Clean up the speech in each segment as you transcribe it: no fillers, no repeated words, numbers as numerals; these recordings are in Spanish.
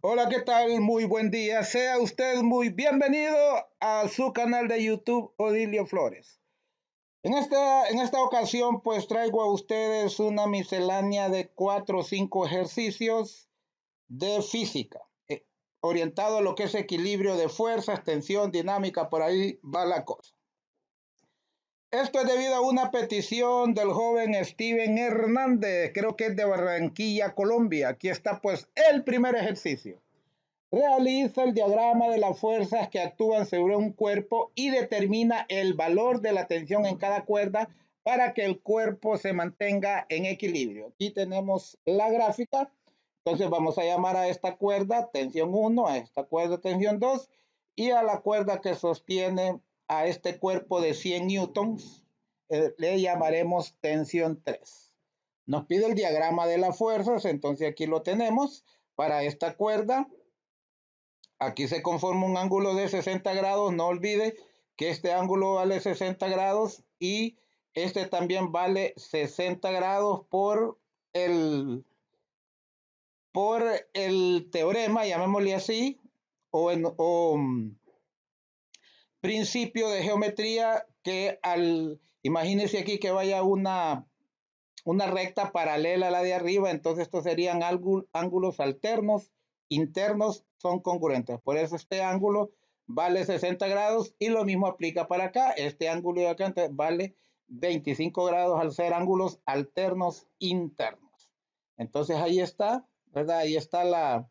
Hola, ¿qué tal? Muy buen día. Sea usted muy bienvenido a su canal de YouTube Odilio Flores. En esta ocasión, pues traigo a ustedes una miscelánea de 4 o 5 ejercicios de física, orientado a lo que es equilibrio de fuerzas, tensión, dinámica, por ahí va la cosa. Esto es debido a una petición del joven Steven Hernández, creo que es de Barranquilla, Colombia. Aquí está pues el primer ejercicio. Realiza el diagrama de las fuerzas que actúan sobre un cuerpo y determina el valor de la tensión en cada cuerda para que el cuerpo se mantenga en equilibrio. Aquí tenemos la gráfica. Entonces vamos a llamar a esta cuerda tensión 1, a esta cuerda tensión 2 y a la cuerda que sostiene a este cuerpo de 100 newtons le llamaremos tensión 3. Nos pide el diagrama de las fuerzas, entonces aquí lo tenemos para esta cuerda. Aquí se conforma un ángulo de 60 grados. No olvide que este ángulo vale 60 grados y este también vale 60 grados por el teorema, llamémosle así, o principio de geometría que imagínense aquí que vaya una recta paralela a la de arriba, entonces estos serían ángulos alternos, internos, son congruentes. Por eso este ángulo vale 60 grados y lo mismo aplica para acá. Este ángulo de acá vale 25 grados al ser ángulos alternos internos. Entonces ahí está, ¿verdad? Ahí está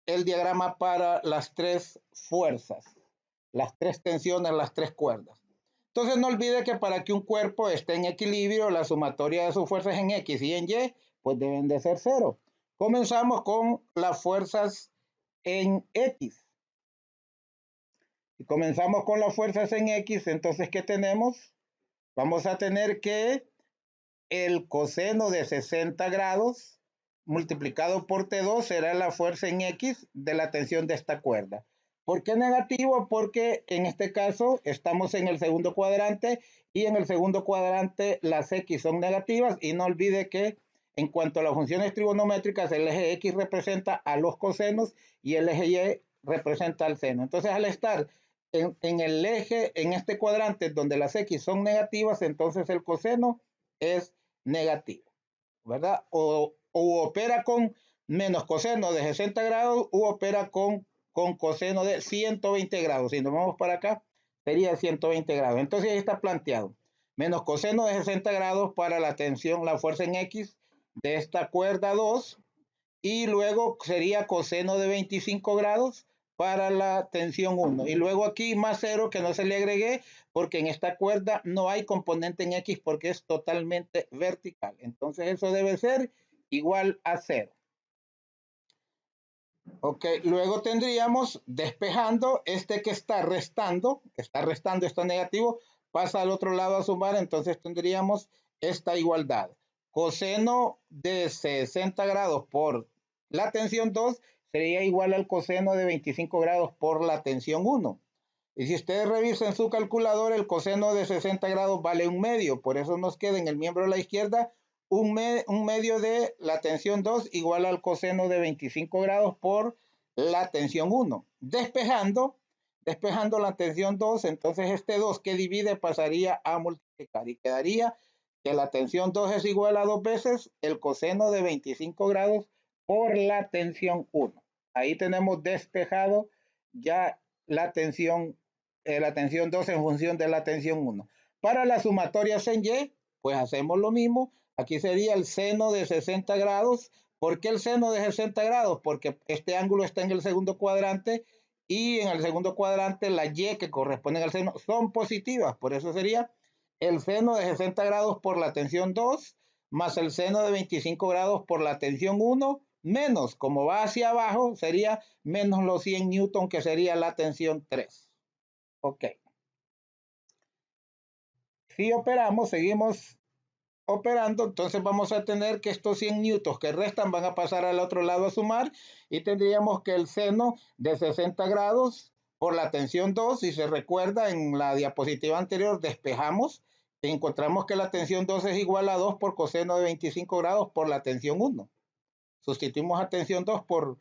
el diagrama para las tres fuerzas, las tres tensiones, las tres cuerdas. Entonces no olvide que para que un cuerpo esté en equilibrio, la sumatoria de sus fuerzas en X y en Y, pues deben de ser cero. Comenzamos con las fuerzas en X. Y comenzamos con las fuerzas en X, entonces, ¿qué tenemos? Vamos a tener que el coseno de 60 grados multiplicado por T2 será la fuerza en X de la tensión de esta cuerda. ¿Por qué negativo? Porque en este caso estamos en el segundo cuadrante y en el segundo cuadrante las X son negativas y no olvide que en cuanto a las funciones trigonométricas el eje X representa a los cosenos y el eje Y representa al seno. Entonces al estar en el eje, en este cuadrante donde las X son negativas, entonces el coseno es negativo, ¿verdad? O opera con menos coseno de 60 grados u opera con coseno de 120 grados. Si nos vamos para acá, sería 120 grados. Entonces ahí está planteado. Menos coseno de 60 grados para la tensión, la fuerza en X de esta cuerda 2. Y luego sería coseno de 25 grados para la tensión 1. Y luego aquí más 0 que no se le agregué porque en esta cuerda no hay componente en X porque es totalmente vertical. Entonces eso debe ser igual a 0. Ok, luego tendríamos despejando este que está restando, está negativo, pasa al otro lado a sumar, entonces tendríamos esta igualdad. Coseno de 60 grados por la tensión 2 sería igual al coseno de 25 grados por la tensión 1. Y si ustedes revisan su calculadora, el coseno de 60 grados vale 1/2. Por eso nos queda en el miembro de la izquierda un medio de la tensión 2 igual al coseno de 25 grados por la tensión 1. Despejando la tensión 2, entonces este 2 que divide pasaría a multiplicar y quedaría que la tensión 2 es igual a 2 veces el coseno de 25 grados por la tensión 1. Ahí tenemos despejado ya la tensión 2 en función de la tensión 1. Para las sumatorias en Y, pues hacemos lo mismo. Aquí sería el seno de 60 grados. ¿Por qué el seno de 60 grados? Porque este ángulo está en el segundo cuadrante y en el segundo cuadrante la Y que corresponde al seno son positivas. Por eso sería el seno de 60 grados por la tensión 2 más el seno de 25 grados por la tensión 1 menos, como va hacia abajo, sería menos los 100 newton que sería la tensión 3. Ok. Si operamos, seguimos operando, entonces vamos a tener que estos 100 newtons que restan van a pasar al otro lado a sumar y tendríamos que el seno de 60 grados por la tensión 2, si se recuerda en la diapositiva anterior despejamos y encontramos que la tensión 2 es igual a 2 por coseno de 25 grados por la tensión 1. Sustituimos a tensión 2 por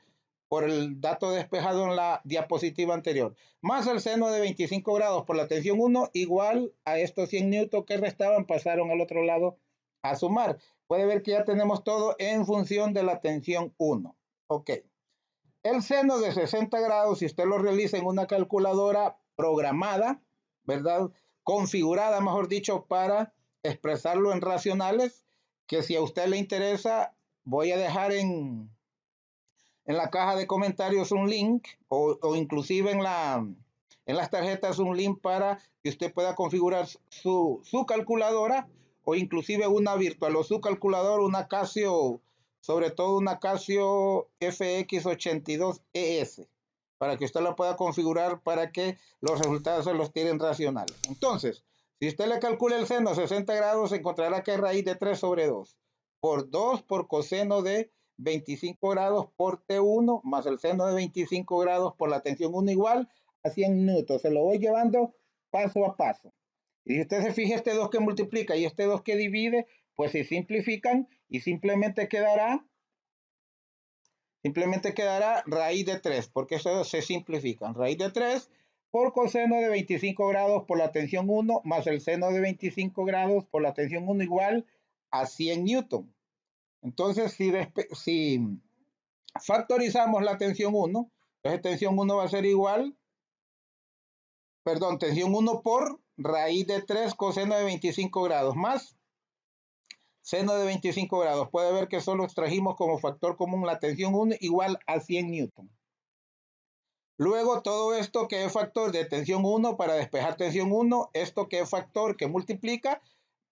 por el dato despejado en la diapositiva anterior, más el seno de 25 grados por la tensión 1, igual a estos 100 newton que restaban, pasaron al otro lado a sumar. Puede ver que ya tenemos todo en función de la tensión 1. Ok. El seno de 60 grados, si usted lo realiza en una calculadora programada, ¿verdad? Configurada, mejor dicho, para expresarlo en racionales, que si a usted le interesa, voy a dejar en la caja de comentarios un link o inclusive en las tarjetas un link para que usted pueda configurar su calculadora o inclusive una virtual o su calculadora, una Casio, sobre todo una Casio FX82ES, para que usted la pueda configurar para que los resultados se los tiren racionales. Entonces, si usted le calcula el seno a 60 grados, encontrará que es raíz de 3 sobre 2 por 2 por coseno de 25 grados por T1 más el seno de 25 grados por la tensión 1 igual a 100 newtons. Se lo voy llevando paso a paso. Y si usted se fija, este 2 que multiplica y este 2 que divide, pues se simplifican y simplemente quedará raíz de 3, porque estos se simplifican. Raíz de 3 por coseno de 25 grados por la tensión 1 más el seno de 25 grados por la tensión 1 igual a 100 newton. Entonces, si factorizamos la tensión 1, entonces tensión 1 va a ser igual, tensión 1 por raíz de 3 coseno de 25 grados más seno de 25 grados. Puede ver que solo extrajimos como factor común la tensión 1 igual a 100 newton. Luego todo esto que es factor de tensión 1 para despejar tensión 1, esto que es factor que multiplica,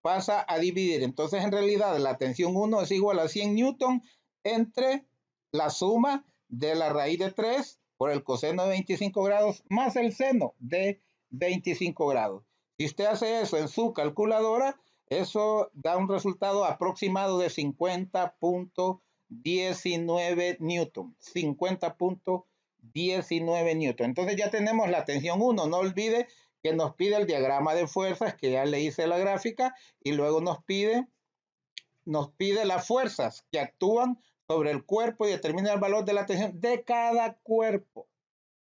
pasa a dividir. Entonces, en realidad, la tensión 1 es igual a 100 newton entre la suma de la raíz de 3 por el coseno de 25 grados más el seno de 25 grados. Si usted hace eso en su calculadora, eso da un resultado aproximado de 50.19 newton. 50.19 newton. Entonces ya tenemos la tensión 1. No olvide que nos pide el diagrama de fuerzas, que ya le hice la gráfica, y luego nos pide las fuerzas que actúan sobre el cuerpo y determina el valor de la tensión de cada cuerpo.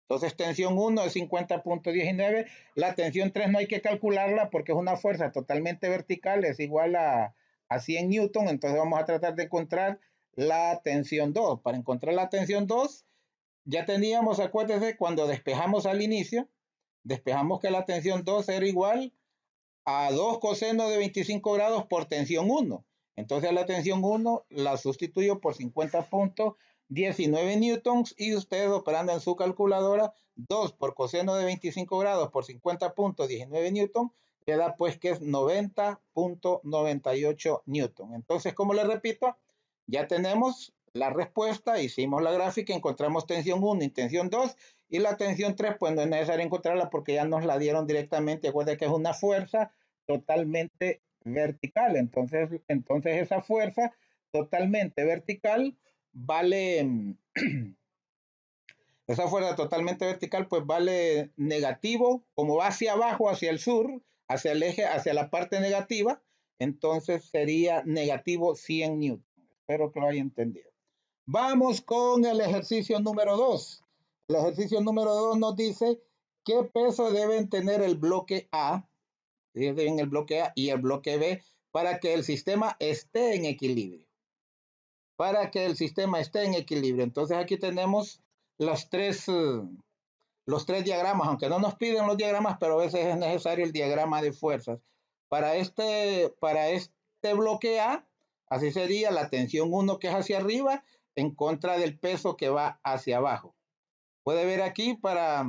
Entonces, tensión 1 es 50.19, la tensión 3 no hay que calcularla porque es una fuerza totalmente vertical, es igual a 100 newton, entonces vamos a tratar de encontrar la tensión 2. Para encontrar la tensión 2, ya teníamos, acuérdense, cuando despejamos al inicio, despejamos que la tensión 2 era igual a 2 coseno de 25 grados por tensión 1. Entonces la tensión 1 la sustituyo por 50.19 newtons y ustedes operando en su calculadora 2 por coseno de 25 grados por 50.19 newtons queda pues que es 90.98 newton. Entonces, como les repito, ya tenemos la respuesta, hicimos la gráfica, encontramos tensión 1 y tensión 2 y la tensión 3 pues no es necesario encontrarla porque ya nos la dieron directamente. Acuérdense que es una fuerza totalmente vertical. Entonces esa fuerza totalmente vertical vale, esa fuerza totalmente vertical pues vale negativo, como va hacia abajo, hacia el sur, hacia el eje, hacia la parte negativa, entonces sería negativo 100 newton. Espero que lo haya entendido. Vamos con el ejercicio número 2. El ejercicio número 2 nos dice qué peso deben tener el bloque A, en el bloque A y el bloque B para que el sistema esté en equilibrio. Para que el sistema esté en equilibrio. Entonces aquí tenemos los tres diagramas, aunque no nos piden los diagramas, pero a veces es necesario el diagrama de fuerzas. Para este bloque A, así sería la tensión 1 que es hacia arriba en contra del peso que va hacia abajo. Puede ver aquí para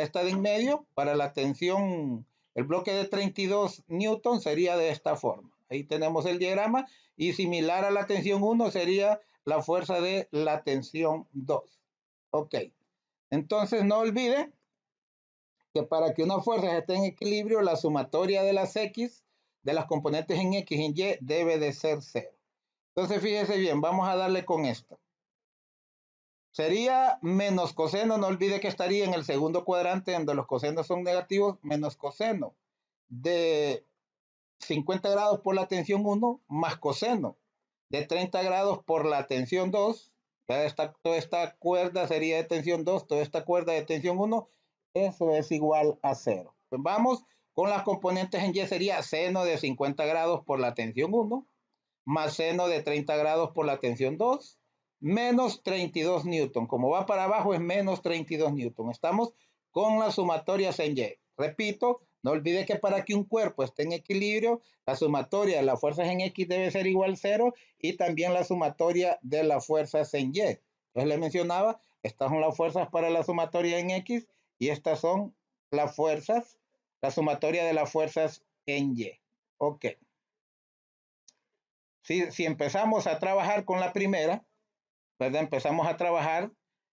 esta de en medio, para la tensión, el bloque de 32 newton sería de esta forma. Ahí tenemos el diagrama y similar a la tensión 1 sería la fuerza de la tensión 2. Ok, entonces no olvide que para que una fuerza esté en equilibrio, la sumatoria de las X, de las componentes en X y en Y, debe de ser 0. Entonces fíjese bien, vamos a darle con esto. Sería menos coseno, no olvide que estaría en el segundo cuadrante donde los cosenos son negativos, menos coseno de 50 grados por la tensión 1 más coseno de 30 grados por la tensión 2 Toda esta cuerda sería de tensión 2, toda esta cuerda de tensión 1, eso es igual a 0. Pues vamos con las componentes en Y, sería seno de 50 grados por la tensión 1, más seno de 30 grados por la tensión 2, menos 32 newton. Como va para abajo es menos 32 newton. Estamos con las sumatorias en Y. Repito, no olvide que para que un cuerpo esté en equilibrio, la sumatoria de las fuerzas en X debe ser igual a 0 y también la sumatoria de las fuerzas en Y. Entonces le mencionaba, estas son las fuerzas para la sumatoria en X y estas son las fuerzas, la sumatoria de las fuerzas en Y. Ok. Si empezamos a trabajar con la primera, ¿verdad? Empezamos a trabajar,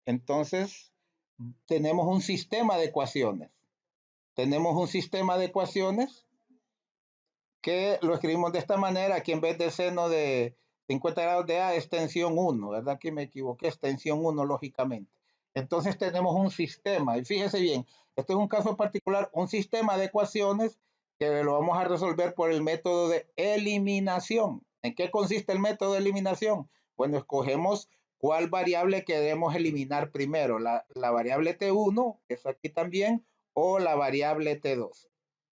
entonces tenemos un sistema de ecuaciones. Tenemos un sistema de ecuaciones que lo escribimos de esta manera. Aquí en vez de seno de 50 grados de A es tensión 1, ¿verdad? Aquí me equivoqué, es tensión 1 lógicamente. Entonces tenemos un sistema, y fíjese bien, este es un caso particular, un sistema de ecuaciones que lo vamos a resolver por el método de eliminación. ¿En qué consiste el método de eliminación? Bueno, escogemos cuál variable queremos eliminar primero, la variable T1, que es aquí también, o la variable T2.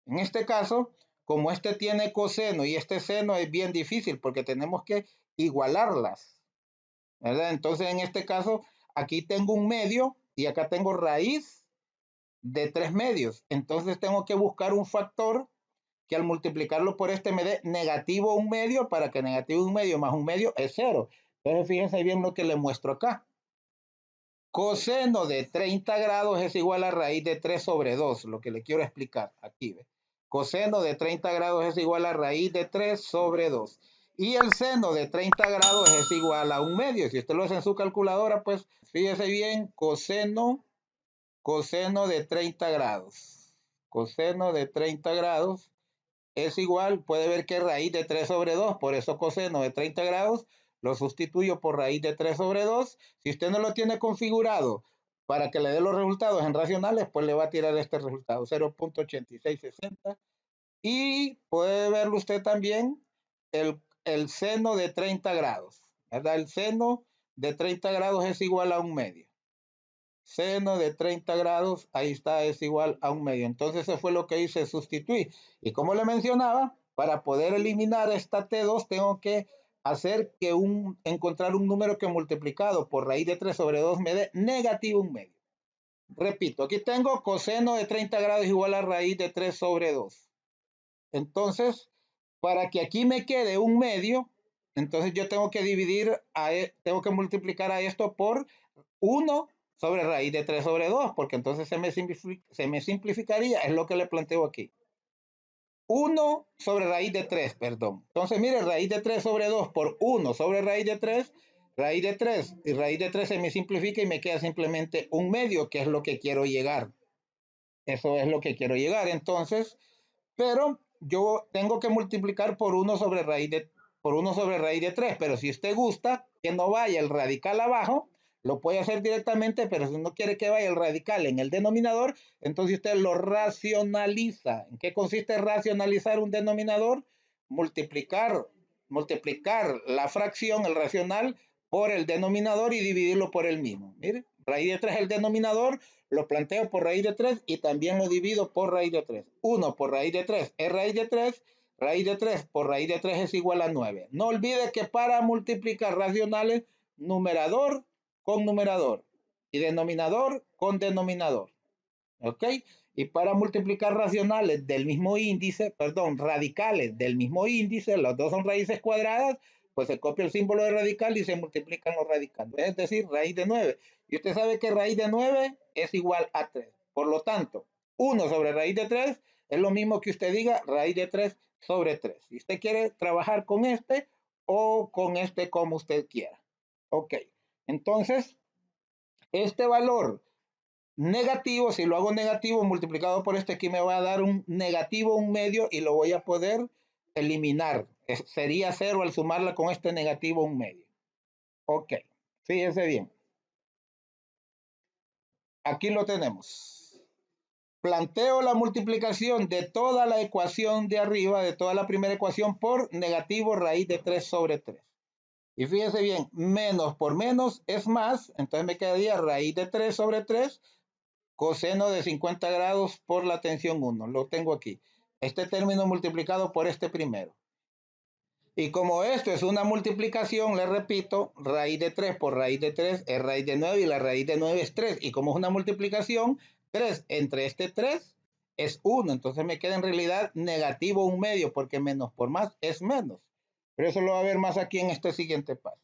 En este caso, como este tiene coseno y este seno, es bien difícil porque tenemos que igualarlas, ¿verdad? Entonces, en este caso, aquí tengo un medio y acá tengo raíz de 3 medios. Entonces, tengo que buscar un factor que al multiplicarlo por este me dé negativo un medio para que negativo un medio más un medio es 0. Entonces, fíjense bien lo que le muestro acá. Coseno de 30 grados es igual a raíz de 3 sobre 2, lo que le quiero explicar aquí. ¿Ve? Coseno de 30 grados es igual a raíz de 3 sobre 2. Y el seno de 30 grados es igual a un medio. Si usted lo hace en su calculadora, pues fíjese bien, coseno de 30 grados. Coseno de 30 grados es igual, puede ver que es raíz de 3 sobre 2, por eso coseno de 30 grados lo sustituyo por raíz de 3 sobre 2. Si usted no lo tiene configurado para que le dé los resultados en racionales, pues le va a tirar este resultado, 0.8660. Y puede verlo usted también el seno de 30 grados, ¿verdad? El seno de 30 grados es igual a un medio. Seno de 30 grados, ahí está, es igual a un medio. Entonces eso fue lo que hice, sustituir. Y como le mencionaba, para poder eliminar esta T2 tengo que hacer que encontrar un número que multiplicado por raíz de 3 sobre 2 me dé negativo un medio. Repito, aquí tengo coseno de 30 grados igual a raíz de 3 sobre 2. Entonces, para que aquí me quede un medio, entonces yo tengo que tengo que multiplicar a esto por 1 sobre raíz de 3 sobre 2, porque entonces se me simplificaría, es lo que le planteo aquí. 1 sobre raíz de 3, perdón. Entonces, mire, raíz de 3 sobre 2 por 1 sobre raíz de 3 y raíz de 3 se me simplifica y me queda simplemente un medio, que es lo que quiero llegar. Eso es lo que quiero llegar. Entonces, pero yo tengo que multiplicar por 1 sobre raíz de 3, pero si usted gusta que no vaya el radical abajo, lo puede hacer directamente, pero si no quiere que vaya el radical en el denominador, entonces usted lo racionaliza. ¿En qué consiste racionalizar un denominador? Multiplicar, multiplicar la fracción, el racional, por el denominador y dividirlo por el mismo. Mire, raíz de 3 es el denominador, lo planteo por raíz de 3 y también lo divido por raíz de 3. 1 por raíz de 3 es raíz de 3 por raíz de 3 es igual a 9. No olvide que para multiplicar racionales, numerador con numerador y denominador con denominador. ¿Ok? Y para multiplicar racionales del mismo índice, perdón, radicales del mismo índice, las dos son raíces cuadradas, pues se copia el símbolo de radical y se multiplican los radicales. Es decir, raíz de 9. Y usted sabe que raíz de 9 es igual a 3. Por lo tanto, 1 sobre raíz de 3 es lo mismo que usted diga raíz de 3 sobre 3. Si usted quiere trabajar con este o con este como usted quiera. Ok. Entonces, este valor negativo, si lo hago negativo multiplicado por este aquí me va a dar un negativo un medio y lo voy a poder eliminar. Sería 0 al sumarla con este negativo un medio. Ok, fíjense bien. Aquí lo tenemos. Planteo la multiplicación de toda la ecuación de arriba, de toda la primera ecuación por negativo raíz de 3 sobre 3. Y fíjense bien, menos por menos es más, entonces me quedaría raíz de 3 sobre 3 coseno de 50 grados por la tensión 1. Lo tengo aquí. Este término multiplicado por este primero. Y como esto es una multiplicación, le repito, raíz de 3 por raíz de 3 es raíz de 9 y la raíz de 9 es 3. Y como es una multiplicación, 3 entre este 3 es 1. Entonces me queda en realidad negativo 1/2 porque menos por más es menos. Pero eso lo va a ver más aquí en este siguiente paso.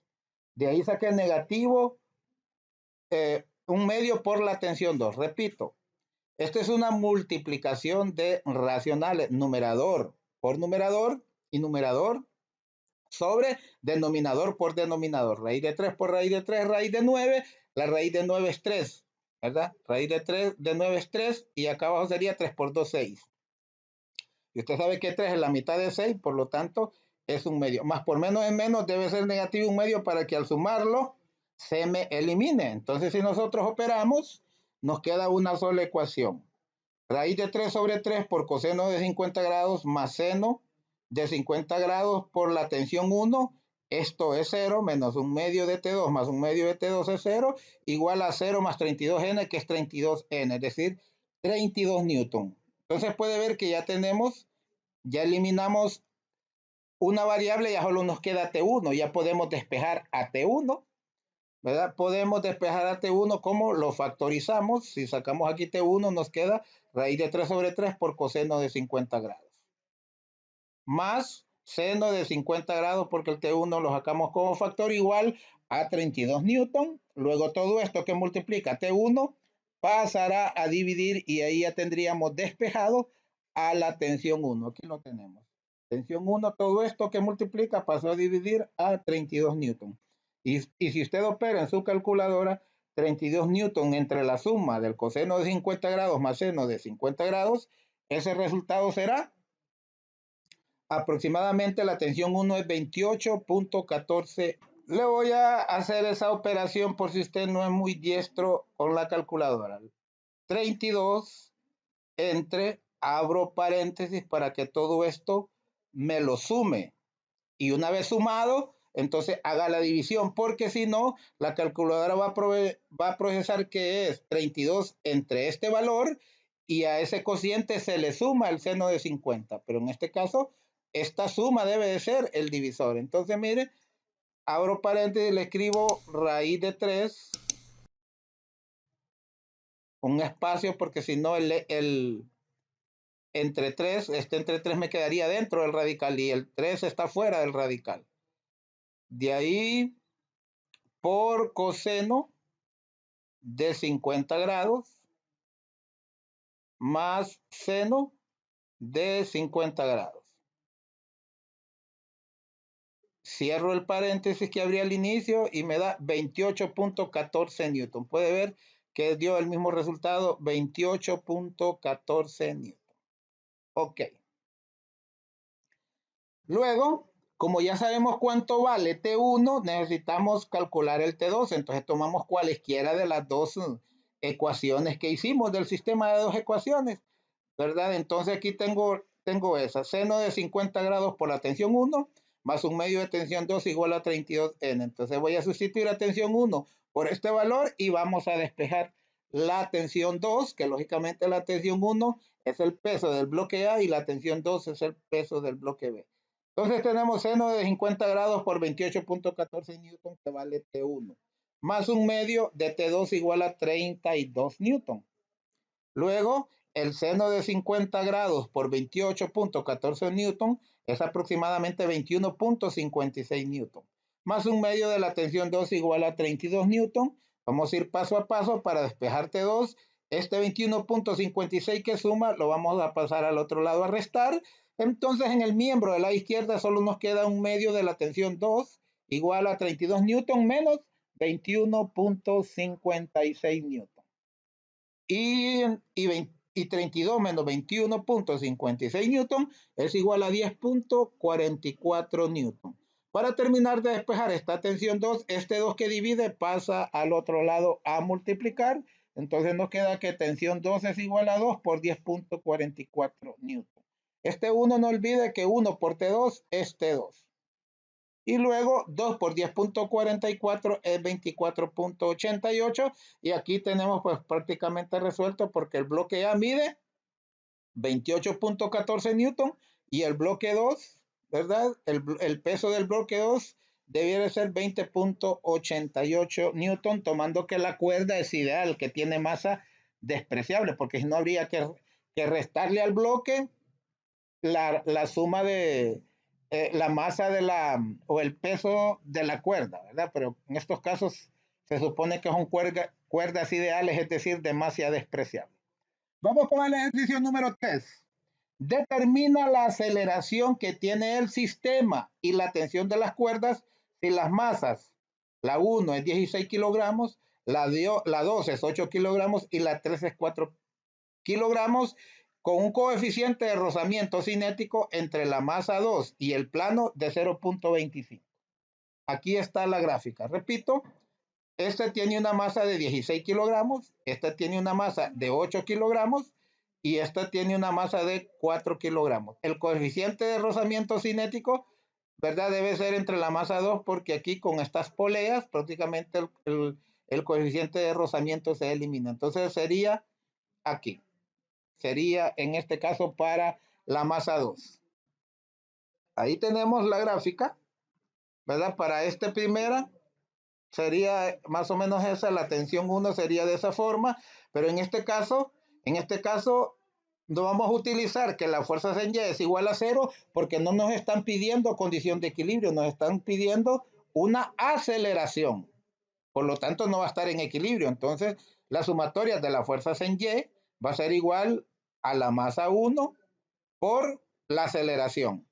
De ahí saqué negativo 1/2 por la tensión 2. Repito, esto es una multiplicación de racionales, numerador por numerador y numerador sobre denominador por denominador. Raíz de 3 por raíz de 3, raíz de 9. La raíz de 9 es 3, ¿verdad? Raíz de 3 de 9 es 3 y acá abajo sería 3 por 2, 6. Y usted sabe que 3 es la mitad de 6, por lo tanto es 1/2. Más por menos en menos debe ser negativo 1/2 para que al sumarlo se me elimine. Entonces si nosotros operamos, nos queda una sola ecuación. Raíz de 3 sobre 3 por coseno de 50 grados más seno de 50 grados por la tensión 1. Esto es 0 menos 1/2 de T2 más 1/2 de T2 es 0, igual a 0 más 32N, que es 32N, es decir, 32 newton. Entonces puede ver que ya eliminamos una variable, ya solo nos queda T1, ya podemos despejar a T1, ¿verdad? Podemos despejar a T1 como lo factorizamos. Si sacamos aquí T1 nos queda raíz de 3 sobre 3 por coseno de 50 grados. Más seno de 50 grados porque el T1 lo sacamos como factor igual a 32 newton. Luego todo esto que multiplica T1 pasará a dividir y ahí ya tendríamos despejado a la tensión 1. Aquí lo tenemos. Tensión 1, todo esto que multiplica pasó a dividir a 32 newton. Y si usted opera en su calculadora, 32 newton entre la suma del coseno de 50 grados más seno de 50 grados, ese resultado será aproximadamente la tensión 1 es 28.14. Le voy a hacer esa operación por si usted no es muy diestro con la calculadora. 32 entre, abro paréntesis para que todo esto me lo sume. Y una vez sumado, entonces haga la división, porque si no, la calculadora va a procesar que es 32 entre este valor y a ese cociente se le suma el seno de 50. Pero en este caso, esta suma debe de ser el divisor. Entonces, mire, abro paréntesis, le escribo raíz de 3, un espacio, porque si no, entre 3, entre 3 me quedaría dentro del radical y el 3 está fuera del radical. De ahí, por coseno de 50 grados más seno de 50 grados. Cierro el paréntesis que abrí al inicio y me da 28.14 newton. Puede ver que dio el mismo resultado, 28.14 newton. Ok. Luego, como ya sabemos cuánto vale T1, necesitamos calcular el T2. Entonces tomamos cualesquiera de las dos ecuaciones que hicimos del sistema de dos ecuaciones, ¿verdad? Entonces aquí tengo esa, seno de 50 grados por la tensión 1 más 1/2 de tensión 2 igual a 32N. Entonces voy a sustituir la tensión 1 por este valor y vamos a despejar la tensión 2, que lógicamente la tensión 1 es el peso del bloque A y la tensión 2 es el peso del bloque B. Entonces tenemos seno de 50 grados por 28.14 newton que vale T1, más 1/2 de T2 igual a 32 newton. Luego, el seno de 50 grados por 28.14 newton es aproximadamente 21.56 newton. Más 1/2 de la tensión 2 igual a 32 newton. Vamos a ir paso a paso para despejar T2. Este 21.56 que suma lo vamos a pasar al otro lado a restar. Entonces en el miembro de la izquierda solo nos queda 1/2 de la tensión 2 igual a 32 newton menos 21.56 newton. Y 32 menos 21.56 newton es igual a 10.44 newton. Para terminar de despejar esta tensión 2, este 2 que divide pasa al otro lado a multiplicar. Entonces nos queda que tensión 2 es igual a 2 por 10.44 newton. Este 1 no olvide que 1 por T2 es T2. Y luego 2 por 10.44 es 24.88. Y aquí tenemos pues prácticamente resuelto porque el bloque A mide 28.14 newton y el bloque 2, ¿verdad? El peso del bloque 2 debiera ser 20.88 newton, tomando que la cuerda es ideal, que tiene masa despreciable, porque si no habría que restarle al bloque la suma de la masa de o el peso de la cuerda, ¿verdad? Pero en estos casos se supone que son cuerdas ideales, es decir, de masa despreciable. Vamos con el ejercicio número 3. Determina la aceleración que tiene el sistema y la tensión de las cuerdas si las masas, la 1 es 16 kilogramos, la 2 es 8 kilogramos y la 3 es 4 kilogramos, con un coeficiente de rozamiento cinético entre la masa 2 y el plano de 0.25. Aquí está la gráfica. Repito, este tiene una masa de 16 kilogramos, este tiene una masa de 8 kilogramos y esta tiene una masa de 4 kilogramos. El coeficiente de rozamiento cinético, ¿verdad? Debe ser entre la masa 2 porque aquí con estas poleas prácticamente el coeficiente de rozamiento se elimina. Entonces sería aquí. Sería en este caso para la masa 2. Ahí tenemos la gráfica, ¿verdad? Para esta primera sería más o menos esa, la tensión 1 sería de esa forma, pero en este caso no vamos a utilizar que la fuerza en Y es igual a 0 porque no nos están pidiendo condición de equilibrio, nos están pidiendo una aceleración. Por lo tanto, no va a estar en equilibrio. Entonces, la sumatoria de las fuerzas en Y va a ser igual a la masa 1 por la aceleración,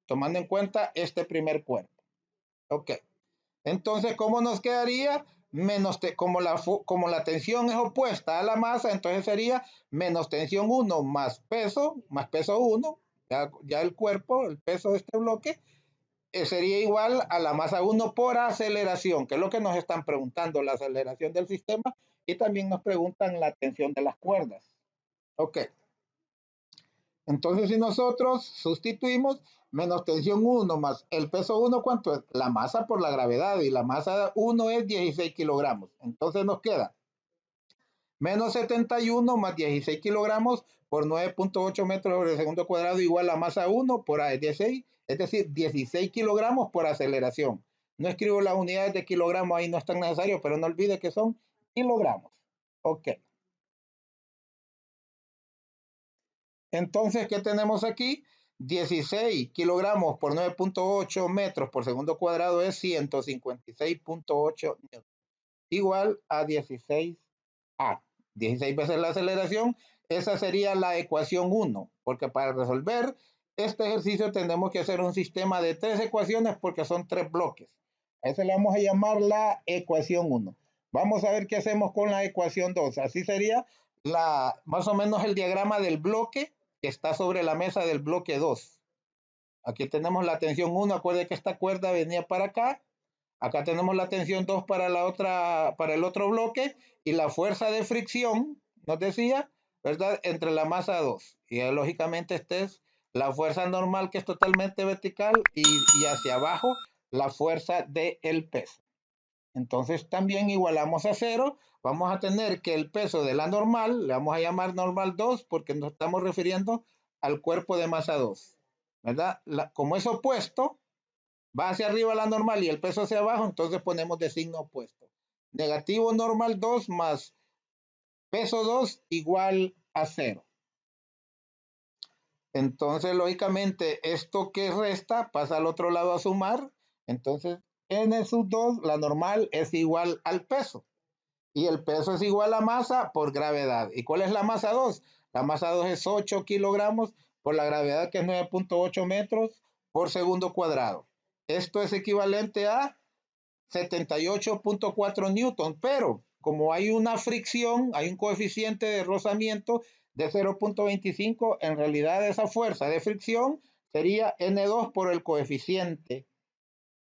tomando en cuenta este primer cuerpo. Ok. Entonces, ¿cómo nos quedaría? Como la tensión es opuesta a la masa, entonces sería menos tensión 1 más peso 1, ya el cuerpo, el peso de este bloque, sería igual a la masa 1 por aceleración, que es lo que nos están preguntando, la aceleración del sistema, y también nos preguntan la tensión de las cuerdas. Ok. Entonces, si nosotros sustituimos menos tensión 1 más el peso 1, ¿cuánto es? La masa por la gravedad, y la masa 1 es 16 kilogramos. Entonces nos queda menos 71 más 16 kilogramos por 9.8 metros sobre el segundo cuadrado igual a masa 1 por A es 16, es decir, 16 kilogramos por aceleración. No escribo las unidades de kilogramos, ahí no es tan necesario, pero no olvide que son kilogramos. Ok. Entonces, ¿qué tenemos aquí? 16 kilogramos por 9.8 metros por segundo cuadrado es 156.8 newton, igual a 16A. 16 veces la aceleración, esa sería la ecuación 1, porque para resolver este ejercicio tenemos que hacer un sistema de 3 ecuaciones porque son 3 bloques. A eso le vamos a llamar la ecuación 1. Vamos a ver qué hacemos con la ecuación 2. Así sería más o menos el diagrama del bloque que está sobre la mesa del bloque 2. Aquí tenemos la tensión 1, acuérdense que esta cuerda venía para acá. Acá tenemos la tensión 2 para el otro bloque y la fuerza de fricción, nos decía, ¿verdad? Entre la masa 2. Y lógicamente esta es la fuerza normal que es totalmente vertical y hacia abajo la fuerza del peso. Entonces también igualamos a 0. Vamos a tener que el peso de la normal, le vamos a llamar normal 2 porque nos estamos refiriendo al cuerpo de masa 2. ¿Verdad? Como es opuesto, va hacia arriba la normal y el peso hacia abajo, entonces ponemos de signo opuesto. Negativo normal 2 más peso 2 igual a 0. Entonces, lógicamente, esto que resta pasa al otro lado a sumar. Entonces, n sub 2, la normal, es igual al peso. Y el peso es igual a masa por gravedad. ¿Y cuál es la masa 2? La masa 2 es 8 kilogramos por la gravedad, que es 9.8 metros por segundo cuadrado. Esto es equivalente a 78.4 newton, pero como hay una fricción, hay un coeficiente de rozamiento de 0.25, en realidad esa fuerza de fricción sería N2 por el coeficiente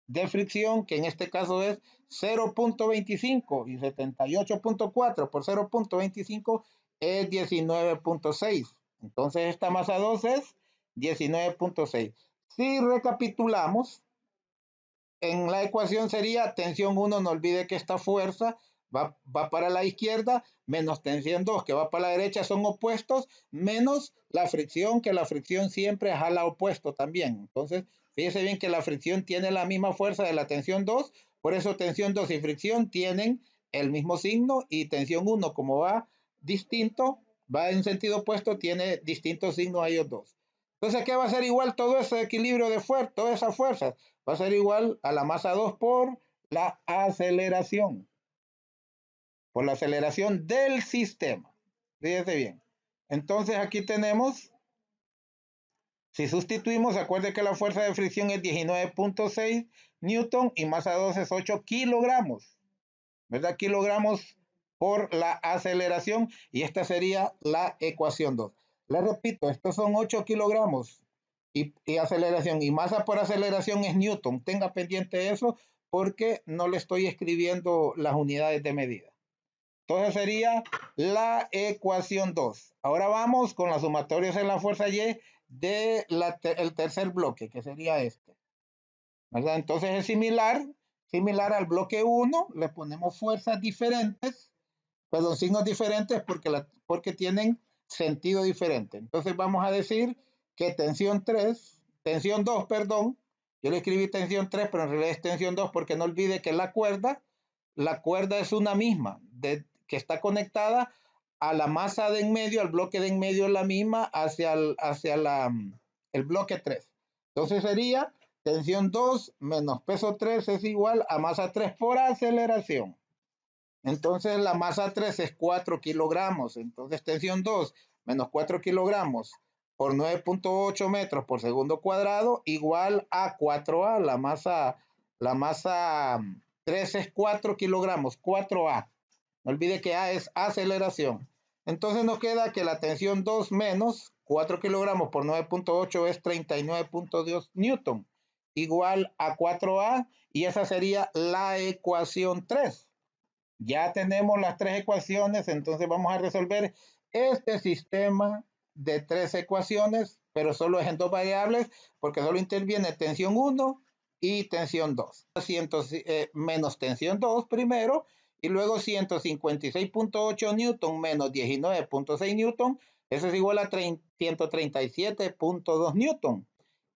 de fricción, que en este caso es 0.25, y 78.4 por 0.25 es 19.6. Entonces esta masa 2 es 19.6. Si recapitulamos, en la ecuación sería tensión 1, no olvide que esta fuerza va para la izquierda, menos tensión 2 que va para la derecha, son opuestos, menos la fricción, que la fricción siempre jala opuesto también. Entonces, fíjese bien que la fricción tiene la misma fuerza de la tensión 2, por eso tensión 2 y fricción tienen el mismo signo, y tensión 1, como va distinto, va en sentido opuesto, tiene distintos signos a ellos dos. Entonces, ¿qué va a ser igual todo ese equilibrio de fuerza, todas esas fuerzas? Va a ser igual a la masa 2 por la aceleración del sistema. Fíjese bien. Entonces aquí tenemos, si sustituimos, acuerde que la fuerza de fricción es 19.6 newton y masa 2 es 8 kilogramos, ¿verdad? Kilogramos por la aceleración, y esta sería la ecuación 2. Les repito, estos son 8 kilogramos y aceleración, y masa por aceleración es newton. Tenga pendiente eso porque no le estoy escribiendo las unidades de medida. Entonces sería la ecuación 2. Ahora vamos con las sumatorias en la fuerza Y del tercer bloque, que sería este, ¿verdad? Entonces es similar al bloque 1, le ponemos fuerzas diferentes, perdón, signos diferentes porque tienen sentido diferente. Entonces vamos a decir que tensión 2, perdón, yo le escribí tensión 3, pero en realidad es tensión 2 porque no olvide que la cuerda es una misma, que está conectada a la masa de en medio, al bloque de en medio es la misma hacia el bloque 3. Entonces sería tensión 2 menos peso 3 es igual a masa 3 por aceleración. Entonces la masa 3 es 4 kilogramos. Entonces tensión 2 menos 4 kilogramos por 9.8 metros por segundo cuadrado igual a 4A. La masa 3 es 4 kilogramos, 4A. No olvide que A es aceleración. Entonces nos queda que la tensión 2 menos 4 kilogramos por 9.8 es 39.2 newton, igual a 4A, y esa sería la ecuación 3. Ya tenemos las tres ecuaciones, entonces vamos a resolver este sistema de tres ecuaciones, pero solo es en dos variables, porque solo interviene tensión 1 y tensión 2. Menos tensión 2 primero, y luego 156.8 newton menos 19.6 newton, eso es igual a 137.2 newton.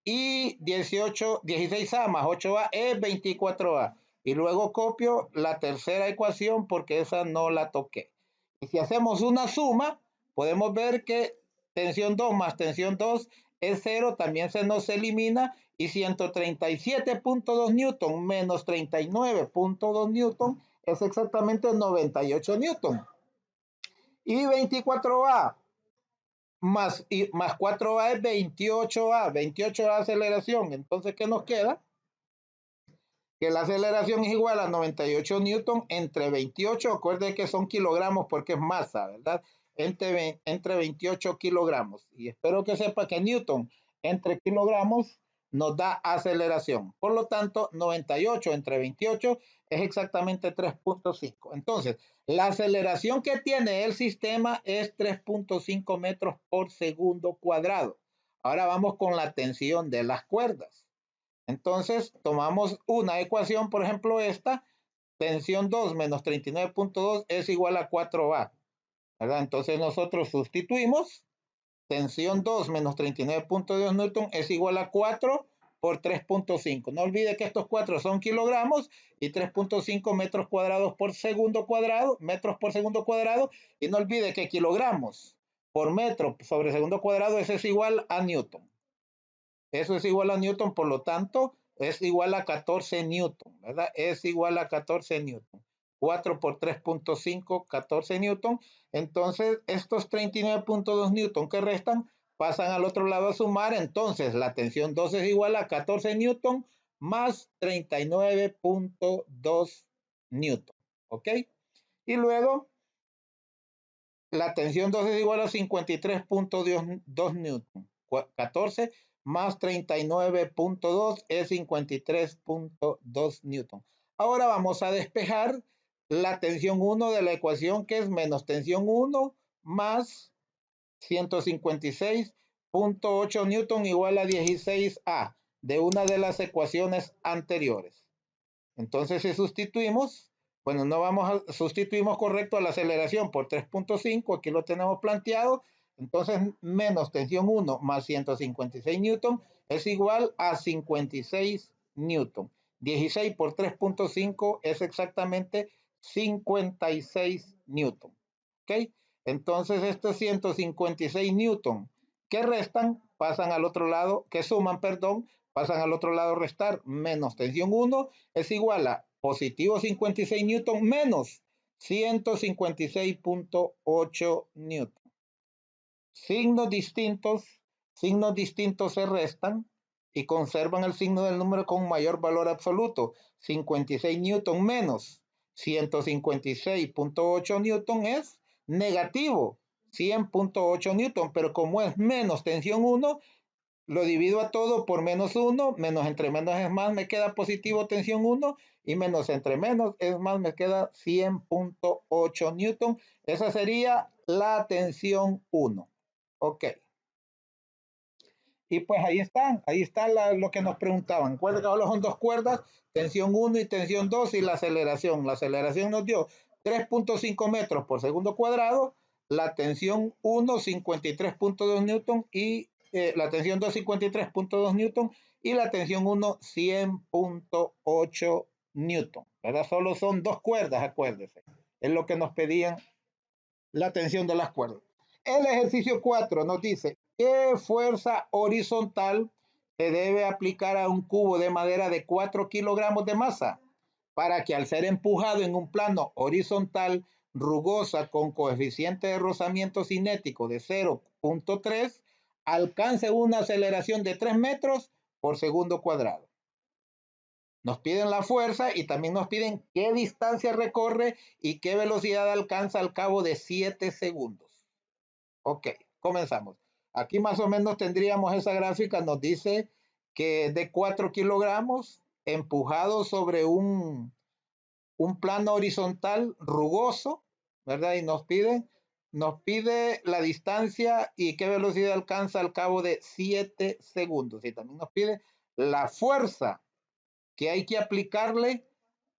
Y 16A más 8A es 24A. Y luego copio la tercera ecuación porque esa no la toqué. Y si hacemos una suma, podemos ver que tensión 2 más tensión 2 es 0, también se nos elimina, y 137.2 newton menos 39.2 newton es exactamente 98 newton. Y 24A más 4A es 28A, 28A aceleración. Entonces, ¿qué nos queda? Que la aceleración es igual a 98 newton entre 28, acuérdense que son kilogramos porque es masa, ¿verdad? Entre 28 kilogramos. Y espero que sepa que newton entre kilogramos nos da aceleración. Por lo tanto, 98 entre 28 es exactamente 3.5. Entonces, la aceleración que tiene el sistema es 3.5 metros por segundo cuadrado. Ahora vamos con la tensión de las cuerdas. Entonces, tomamos una ecuación, por ejemplo, esta, tensión 2 menos 39.2 es igual a 4A, ¿verdad? Entonces nosotros sustituimos, tensión 2 menos 39.2 newton es igual a 4 por 3.5. No olvide que estos 4 son kilogramos y 3.5 metros cuadrados por segundo cuadrado, metros por segundo cuadrado, y no olvide que kilogramos por metro sobre segundo cuadrado, eso es igual a newton. Eso es igual a newton, por lo tanto, es igual a 14 newton, ¿verdad? Es igual a 14 newton. 4 por 3.5, 14 newton. Entonces, estos 39.2 newton que restan pasan al otro lado a sumar. Entonces, la tensión 2 es igual a 14 newton más 39.2 newton. ¿Ok? Y luego, la tensión 2 es igual a 53.2 newton. 14 más 39.2 es 53.2 newton. Ahora vamos a despejar la tensión 1 de la ecuación, que es menos tensión 1 más 156.8 newton igual a 16A de una de las ecuaciones anteriores. Entonces, si sustituimos, bueno, no vamos a, sustituimos correcto a la aceleración por 3.5, aquí lo tenemos planteado, entonces menos tensión 1 más 156 newton es igual a 56 newton. 16 por 3.5 es exactamente 56 newton. ¿Ok? Entonces estos 156 newton que restan, pasan al otro lado, que suman, perdón, pasan al otro lado restar, menos tensión 1 es igual a positivo 56 newton menos 156.8 newton. Signos distintos se restan y conservan el signo del número con mayor valor absoluto. 56 newton menos 156.8 newton es negativo 100.8 newton, pero como es menos tensión 1, lo divido a todo por menos 1, menos entre menos es más, me queda positivo tensión 1, y menos entre menos es más, me queda 100.8 newton. Esa sería la tensión 1. Ok. Y pues ahí está lo que nos preguntaban. Recuerden que ahora son dos cuerdas, tensión 1 y tensión 2 y la aceleración. La aceleración nos dio 3.5 metros por segundo cuadrado, la tensión 1 53.2 newton y la tensión 2 53.2 newton y la tensión 1 100.8 newton. ¿Verdad? Solo son dos cuerdas, acuérdense. Es lo que nos pedían la tensión de las cuerdas. El ejercicio 4 nos dice qué fuerza horizontal se debe aplicar a un cubo de madera de 4 kilogramos de masa para que al ser empujado en un plano horizontal rugosa con coeficiente de rozamiento cinético de 0.3 alcance una aceleración de 3 metros por segundo cuadrado. Nos piden la fuerza y también nos piden qué distancia recorre y qué velocidad alcanza al cabo de 7 segundos. Ok, comenzamos. Aquí más o menos tendríamos esa gráfica, nos dice que de 4 kilogramos empujado sobre un plano horizontal rugoso, ¿verdad? Y nos pide la distancia y qué velocidad alcanza al cabo de 7 segundos. Y también nos pide la fuerza que hay que aplicarle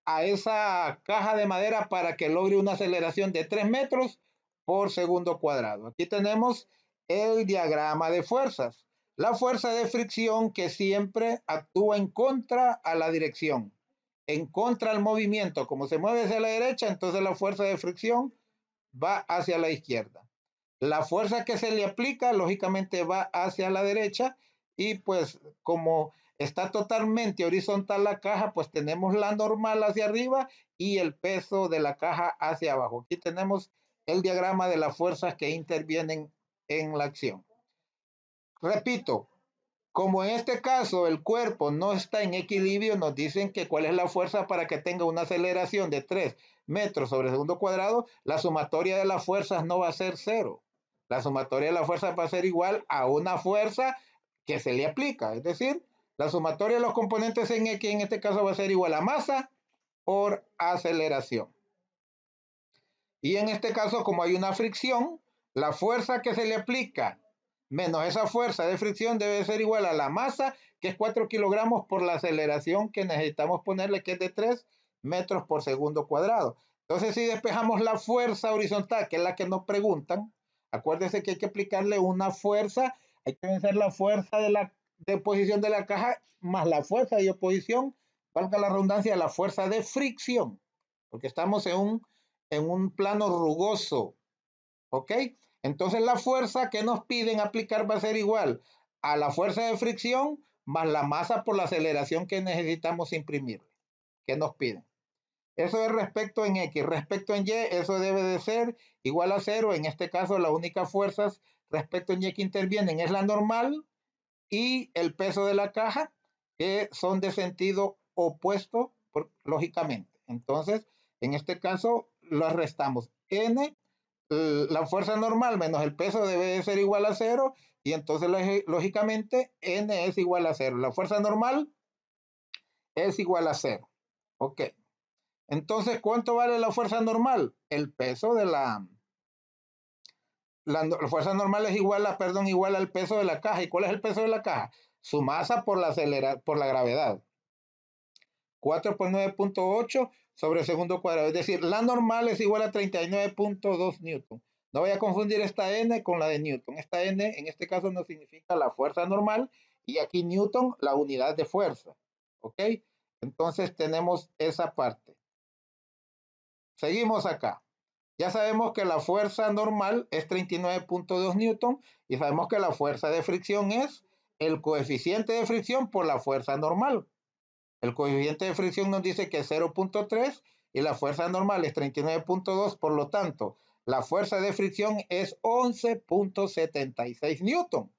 a esa caja de madera para que logre una aceleración de 3 metros por segundo cuadrado. Aquí tenemos el diagrama de fuerzas. La fuerza de fricción que siempre actúa en contra a la dirección, en contra al movimiento. Como se mueve hacia la derecha, entonces la fuerza de fricción va hacia la izquierda. La fuerza que se le aplica, lógicamente, va hacia la derecha y pues como está totalmente horizontal la caja, pues tenemos la normal hacia arriba y el peso de la caja hacia abajo. Aquí tenemos el diagrama de las fuerzas que intervienen en la acción. Repito, como en este caso el cuerpo no está en equilibrio, nos dicen que cuál es la fuerza para que tenga una aceleración de 3 metros sobre segundo cuadrado, la sumatoria de las fuerzas no va a ser cero. La sumatoria de las fuerzas va a ser igual a una fuerza que se le aplica. Es decir, la sumatoria de los componentes en X en este caso va a ser igual a masa por aceleración. Y en este caso, como hay una fricción, la fuerza que se le aplica menos esa fuerza de fricción debe ser igual a la masa, que es 4 kilogramos por la aceleración que necesitamos ponerle, que es de 3 metros por segundo cuadrado. Entonces, si despejamos la fuerza horizontal, que es la que nos preguntan, acuérdense que hay que aplicarle una fuerza, hay que vencer la fuerza de oposición de la caja más la fuerza de oposición, valga la redundancia, la fuerza de fricción, porque estamos en un plano rugoso, ¿ok? Entonces la fuerza que nos piden aplicar va a ser igual a la fuerza de fricción más la masa por la aceleración que necesitamos imprimir, que nos piden. Eso es respecto en X. Respecto en Y, eso debe de ser igual a 0. En este caso, las únicas fuerzas respecto en Y que intervienen es la normal y el peso de la caja, que son de sentido opuesto, lógicamente. Entonces, en este caso, lo restamos. N, la fuerza normal menos el peso debe de ser igual a 0 y entonces lógicamente N es igual a 0. La fuerza normal es igual a 0. Ok. Entonces, ¿cuánto vale la fuerza normal? El peso de la fuerza normal es igual a, perdón, igual al peso de la caja. ¿Y cuál es el peso de la caja? Su masa por la gravedad. 4 por 9.8 sobre segundo cuadrado. Es decir, la normal es igual a 39.2 newton. No voy a confundir esta n con la de newton. Esta n en este caso no significa la fuerza normal y aquí newton la unidad de fuerza. ¿Ok? Entonces tenemos esa parte. Seguimos acá. Ya sabemos que la fuerza normal es 39.2 newton y sabemos que la fuerza de fricción es el coeficiente de fricción por la fuerza normal. El coeficiente de fricción nos dice que es 0.3 y la fuerza normal es 39.2, por lo tanto, la fuerza de fricción es 11.76 newton.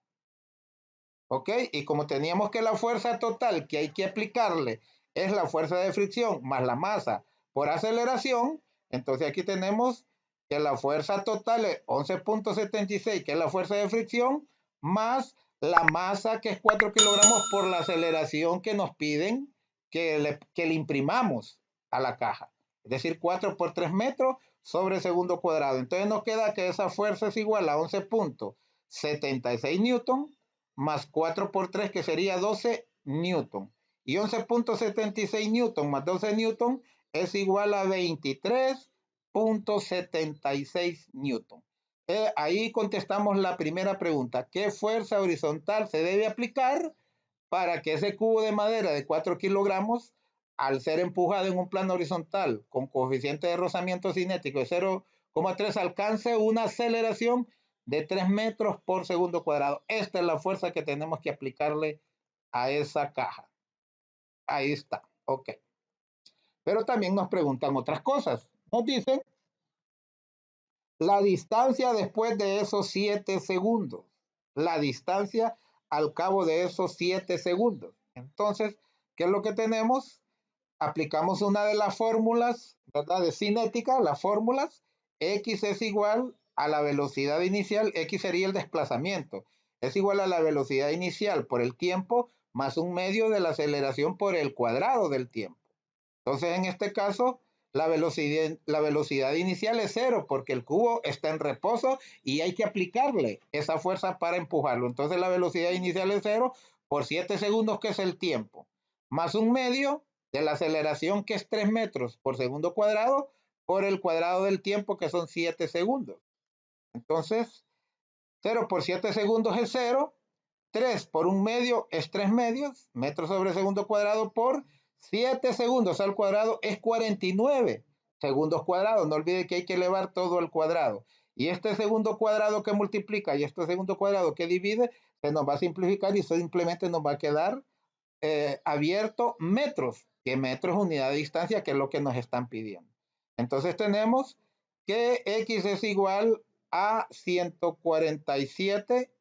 ¿Ok? Y como teníamos que la fuerza total que hay que aplicarle es la fuerza de fricción más la masa por aceleración, entonces aquí tenemos que la fuerza total es 11.76, que es la fuerza de fricción, más la masa, que es 4 kilogramos, por la aceleración que nos piden que le imprimamos a la caja. Es decir, 4 por 3 metros sobre segundo cuadrado. Entonces nos queda que esa fuerza es igual a 11.76 newton más 4 por 3, que sería 12 newton. Y 11.76 newton más 12 newton es igual a 23.76 newton. Ahí contestamos la primera pregunta. ¿Qué fuerza horizontal se debe aplicar para que ese cubo de madera de 4 kilogramos, al ser empujado en un plano horizontal con coeficiente de rozamiento cinético de 0,3, alcance una aceleración de 3 metros por segundo cuadrado? Esta es la fuerza que tenemos que aplicarle a esa caja. Ahí está, ok. Pero también nos preguntan otras cosas. Nos dicen la distancia después de esos 7 segundos. La distancia al cabo de esos 7 segundos. Entonces, ¿qué es lo que tenemos? Aplicamos una de las fórmulas, ¿verdad? De cinética, las fórmulas. X es igual a la velocidad inicial, X sería el desplazamiento, es igual a la velocidad inicial por el tiempo más un medio de la aceleración por el cuadrado del tiempo. Entonces, en este caso, la velocidad inicial es cero porque el cubo está en reposo y hay que aplicarle esa fuerza para empujarlo. Entonces, la velocidad inicial es cero por 7 segundos, que es el tiempo, más un medio de la aceleración, que es 3 metros por segundo cuadrado, por el cuadrado del tiempo, que son 7 segundos. Entonces, 0 por 7 segundos es 0, 3 por un medio es 3 medios, metros sobre segundo cuadrado, por 7 segundos al cuadrado es 49 segundos cuadrados. No olvide que hay que elevar todo al cuadrado. Y este segundo cuadrado que multiplica y este segundo cuadrado que divide, se nos va a simplificar y simplemente nos va a quedar abierto metros, que metros es unidad de distancia, que es lo que nos están pidiendo. Entonces tenemos que X es igual a 147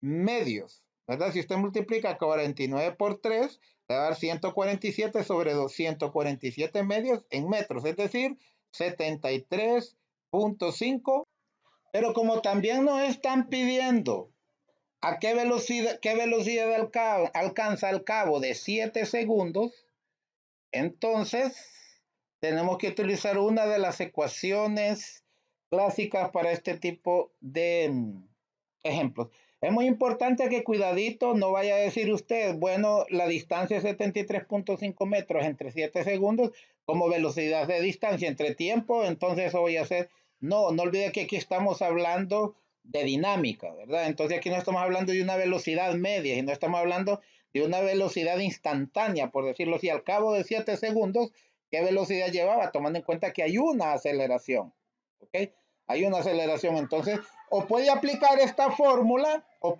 medios, ¿verdad? Si usted multiplica 49 por 3, le va a dar 147 sobre 247 medios en metros, es decir, 73.5. Pero como también nos están pidiendo a qué velocidad alcanza al cabo de 7 segundos, entonces tenemos que utilizar una de las ecuaciones clásicas para este tipo de ejemplos. Es muy importante que cuidadito no vaya a decir usted, bueno, la distancia es 73.5 metros entre 7 segundos como velocidad de distancia entre tiempo, entonces eso voy a hacer. No, no olvide que aquí estamos hablando de dinámica, ¿verdad? Entonces aquí no estamos hablando de una velocidad media y no estamos hablando de una velocidad instantánea, por decirlo así. Al cabo de 7 segundos, ¿qué velocidad llevaba? Tomando en cuenta que hay una aceleración, ¿ok? Hay una aceleración, entonces, o puede aplicar esta fórmula, o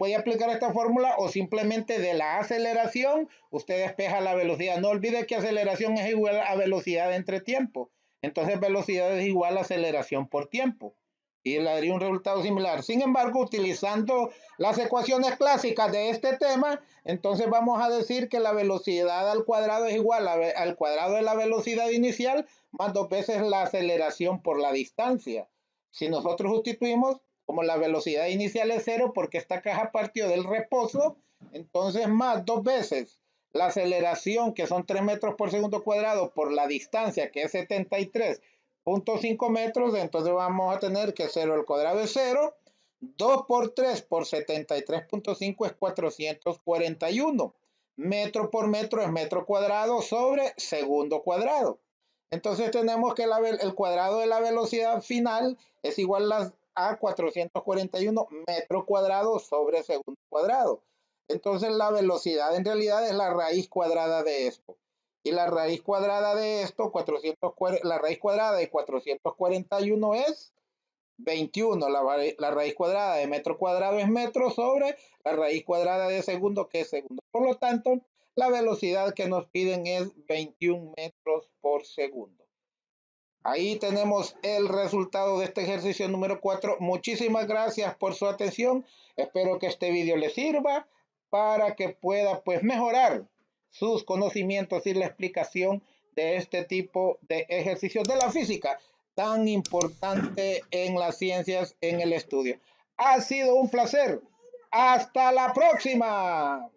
simplemente de la aceleración, usted despeja la velocidad. No olvide que aceleración es igual a velocidad entre tiempo. Entonces, velocidad es igual a aceleración por tiempo. Y le daría un resultado similar. Sin embargo, utilizando las ecuaciones clásicas de este tema, entonces vamos a decir que la velocidad al cuadrado es igual al cuadrado de la velocidad inicial más 2 veces la aceleración por la distancia. Si nosotros sustituimos, como la velocidad inicial es cero porque esta caja partió del reposo, entonces más 2 veces la aceleración, que son 3 metros por segundo cuadrado, por la distancia, que es 73.5 metros, entonces vamos a tener que 0 al cuadrado es 0, 2 por 3 por 73.5 es 441 metro por metro es metro cuadrado sobre segundo cuadrado. Entonces tenemos que el cuadrado de la velocidad final es igual a 441 metros cuadrados sobre segundo cuadrado. Entonces la velocidad en realidad es la raíz cuadrada de esto. Y la raíz cuadrada de esto, la raíz cuadrada de 441 es 21. La raíz cuadrada de metro cuadrado es metro sobre la raíz cuadrada de segundo, que es segundo. Por lo tanto, la velocidad que nos piden es 21 metros por segundo. Ahí tenemos el resultado de este ejercicio número 4. Muchísimas gracias por su atención. Espero que este video les sirva para que pueda pues mejorar sus conocimientos y la explicación de este tipo de ejercicios de la física tan importante en las ciencias en el estudio. Ha sido un placer. Hasta la próxima.